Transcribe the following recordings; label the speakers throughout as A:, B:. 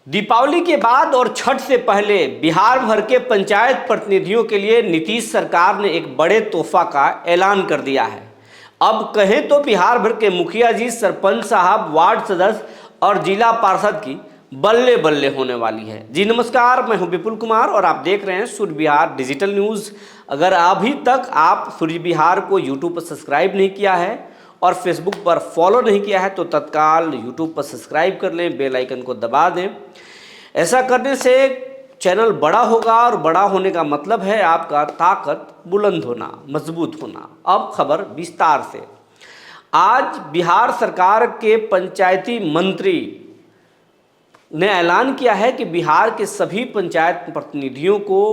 A: दीपावली के बाद और छठ से पहले बिहार भर के पंचायत प्रतिनिधियों के लिए नीतीश सरकार ने एक बड़े तोहफा का ऐलान कर दिया है। अब कहें तो बिहार भर के मुखिया जी, सरपंच साहब, वार्ड सदस्य और जिला पार्षद की बल्ले बल्ले होने वाली है। जी नमस्कार, मैं हूं विपुल कुमार और आप देख रहे हैं सूर्य बिहार डिजिटल न्यूज़। अगर अभी तक आप सूर्य बिहार को यूट्यूब पर सब्सक्राइब नहीं किया है और फेसबुक पर फॉलो नहीं किया है तो तत्काल यूट्यूब पर सब्सक्राइब कर लें, बेल आइकन को दबा दें। ऐसा करने से चैनल बड़ा होगा और बड़ा होने का मतलब है आपका ताकत बुलंद होना, मजबूत होना। अब खबर विस्तार से। आज बिहार सरकार के पंचायती मंत्री ने ऐलान किया है कि बिहार के सभी पंचायत प्रतिनिधियों को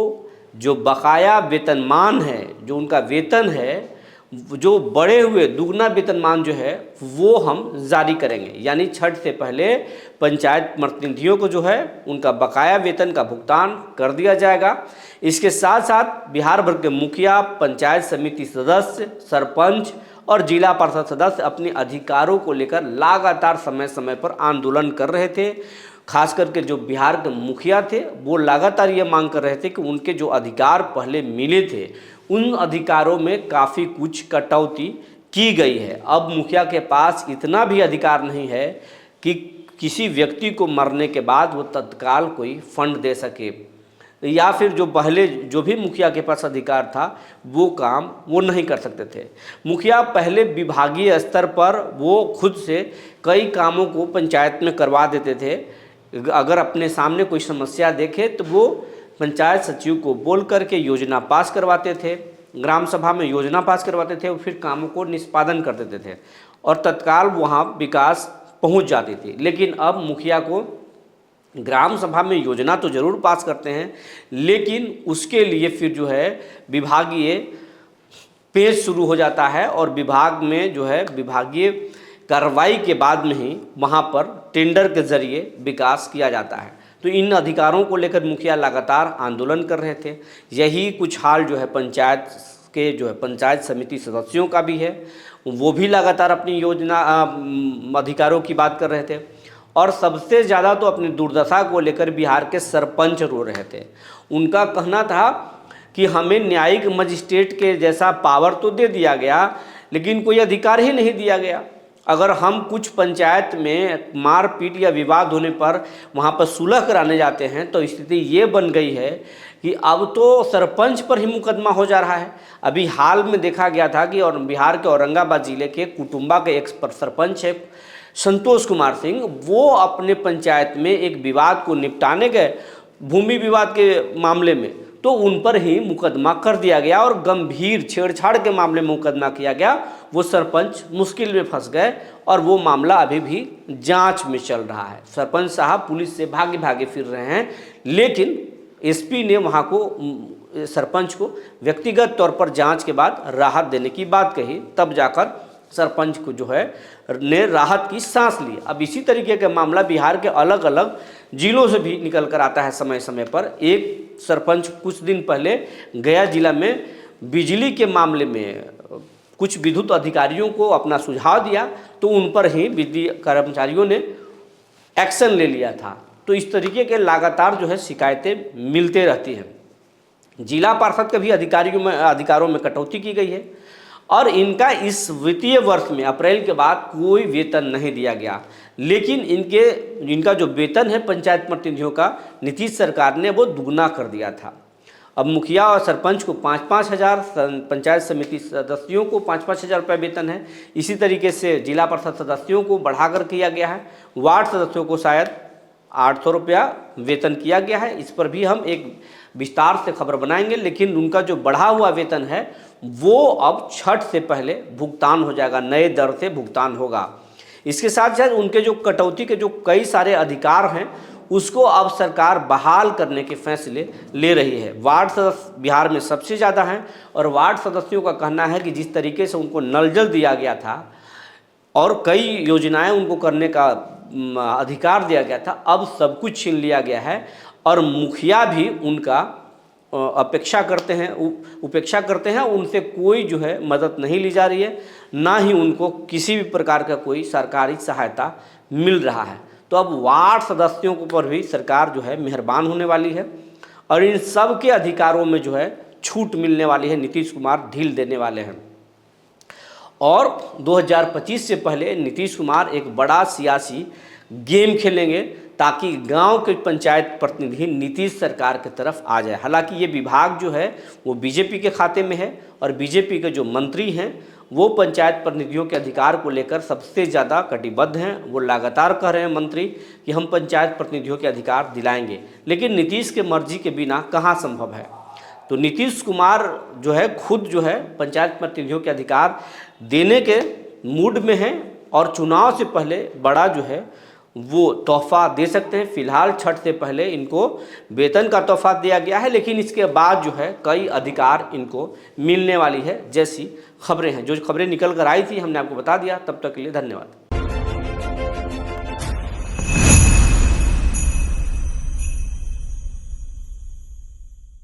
A: जो बकाया वेतनमान है, जो उनका वेतन है, जो बढ़े हुए दुगना वेतनमान जो है वो हम जारी करेंगे। यानी छठ से पहले पंचायत प्रतिनिधियों को जो है उनका बकाया वेतन का भुगतान कर दिया जाएगा। इसके साथ साथ बिहार भर के मुखिया, पंचायत समिति सदस्य, सरपंच और जिला परिषद सदस्य अपने अधिकारों को लेकर लगातार समय समय पर आंदोलन कर रहे थे। खास करके जो बिहार के मुखिया थे वो लगातार ये मांग कर रहे थे कि उनके जो अधिकार पहले मिले थे उन अधिकारों में काफ़ी कुछ कटौती की गई है। अब मुखिया के पास इतना भी अधिकार नहीं है कि किसी व्यक्ति को मरने के बाद वो तत्काल कोई फंड दे सके, या फिर जो पहले जो भी मुखिया के पास अधिकार था वो काम वो नहीं कर सकते थे। मुखिया पहले विभागीय स्तर पर वो खुद से कई कामों को पंचायत में करवा देते थे। अगर अपने सामने कोई समस्या देखे तो वो पंचायत सचिव को बोल करके योजना पास करवाते थे, ग्राम सभा में योजना पास करवाते थे और फिर कामों को निष्पादन कर देते थे और तत्काल वहाँ विकास पहुँच जाती थी। लेकिन अब मुखिया को ग्राम सभा में योजना तो ज़रूर पास करते हैं, लेकिन उसके लिए फिर जो है विभागीय पेज शुरू हो जाता है और विभाग में जो है विभागीय कार्रवाई के बाद में ही वहाँ पर टेंडर के जरिए विकास किया जाता है। तो इन अधिकारों को लेकर मुखिया लगातार आंदोलन कर रहे थे। यही कुछ हाल जो है पंचायत के जो है पंचायत समिति सदस्यों का भी है। वो भी लगातार अपनी योजना अधिकारों की बात कर रहे थे और सबसे ज़्यादा तो अपनी दुर्दशा को लेकर बिहार के सरपंच रो रहे थे। उनका कहना था कि हमें न्यायिक मजिस्ट्रेट के जैसा पावर तो दे दिया गया लेकिन कोई अधिकार ही नहीं दिया गया। अगर हम कुछ पंचायत में मारपीट या विवाद होने पर वहाँ पर सुलह कराने जाते हैं तो स्थिति ये बन गई है कि अब तो सरपंच पर ही मुकदमा हो जा रहा है। अभी हाल में देखा गया था कि और बिहार के औरंगाबाद जिले के कुटुंबा के एक सरपंच है संतोष कुमार सिंह, वो अपने पंचायत में एक विवाद को निपटाने गए, भूमि विवाद के मामले में, तो उन पर ही मुकदमा कर दिया गया और गंभीर छेड़छाड़ के मामले में मुकदमा किया गया। वो सरपंच मुश्किल में फंस गए और वो मामला अभी भी जांच में चल रहा है। सरपंच साहब पुलिस से भागे भागे फिर रहे हैं, लेकिन एसपी ने वहाँ को सरपंच को व्यक्तिगत तौर पर जांच के बाद राहत देने की बात कही, तब जाकर सरपंच को जो है ने राहत की सांस ली। अब इसी तरीके का मामला बिहार के अलग अलग जिलों से भी निकल कर आता है समय समय पर। एक सरपंच कुछ दिन पहले गया जिला में बिजली के मामले में कुछ विद्युत अधिकारियों को अपना सुझाव दिया तो उन पर ही बिजली कर्मचारियों ने एक्शन ले लिया था। तो इस तरीके के लगातार जो है शिकायतें मिलते रहती हैं। जिला पार्षद के भी अधिकारों में कटौती की गई है और इनका इस वित्तीय वर्ष में अप्रैल के बाद कोई वेतन नहीं दिया गया। लेकिन इनका जो वेतन है पंचायत प्रतिनिधियों का नीतीश सरकार ने वो दुगना कर दिया था। अब मुखिया और सरपंच को 5-5 हज़ार, पंचायत समिति सदस्यों को 5-5 हज़ार रुपये वेतन है। इसी तरीके से जिला परिषद सदस्यों को बढ़ाकर किया गया है। वार्ड सदस्यों को शायद 800 रुपया वेतन किया गया है। इस पर भी हम एक विस्तार से खबर बनाएंगे, लेकिन उनका जो बढ़ा हुआ वेतन है वो अब छठ से पहले भुगतान हो जाएगा, नए दर से भुगतान होगा। इसके साथ साथ उनके जो कटौती के जो कई सारे अधिकार हैं उसको अब सरकार बहाल करने के फैसले ले रही है। वार्ड सदस्य बिहार में सबसे ज़्यादा हैं और वार्ड सदस्यों का कहना है कि जिस तरीके से उनको नल जल दिया गया था और कई योजनाएं उनको करने का अधिकार दिया गया था, अब सब कुछ छीन लिया गया है और मुखिया भी उनका उपेक्षा करते हैं। उनसे कोई जो है मदद नहीं ली जा रही है, ना ही उनको किसी भी प्रकार का कोई सरकारी सहायता मिल रहा है। तो तो अब वार्ड सदस्यों के ऊपर भी सरकार जो है मेहरबान होने वाली है और इन सब के अधिकारों में जो है छूट मिलने वाली है। नीतीश कुमार ढील देने वाले हैं और 2025 से पहले नीतीश कुमार एक बड़ा सियासी गेम खेलेंगे ताकि गांव के पंचायत प्रतिनिधि नीतीश सरकार की तरफ आ जाए। हालांकि ये विभाग जो है वो बीजेपी के खाते में है और बीजेपी के जो मंत्री हैं वो पंचायत प्रतिनिधियों के अधिकार को लेकर सबसे ज़्यादा कटिबद्ध हैं। वो लगातार कह रहे हैं मंत्री कि हम पंचायत प्रतिनिधियों के अधिकार दिलाएंगे, लेकिन नीतीश के मर्जी के बिना कहाँ संभव है। तो नीतीश कुमार जो है खुद जो है पंचायत प्रतिनिधियों के अधिकार देने के मूड में हैं और चुनाव से पहले बड़ा जो है वो तोहफा दे सकते हैं। फिलहाल छठ से पहले इनको वेतन का तोहफा दिया गया है, लेकिन इसके बाद जो है कई अधिकार इनको मिलने वाली है जैसी खबरें हैं। जो खबरें निकल कर आई थी हमने आपको बता दिया। तब तक के लिए धन्यवाद।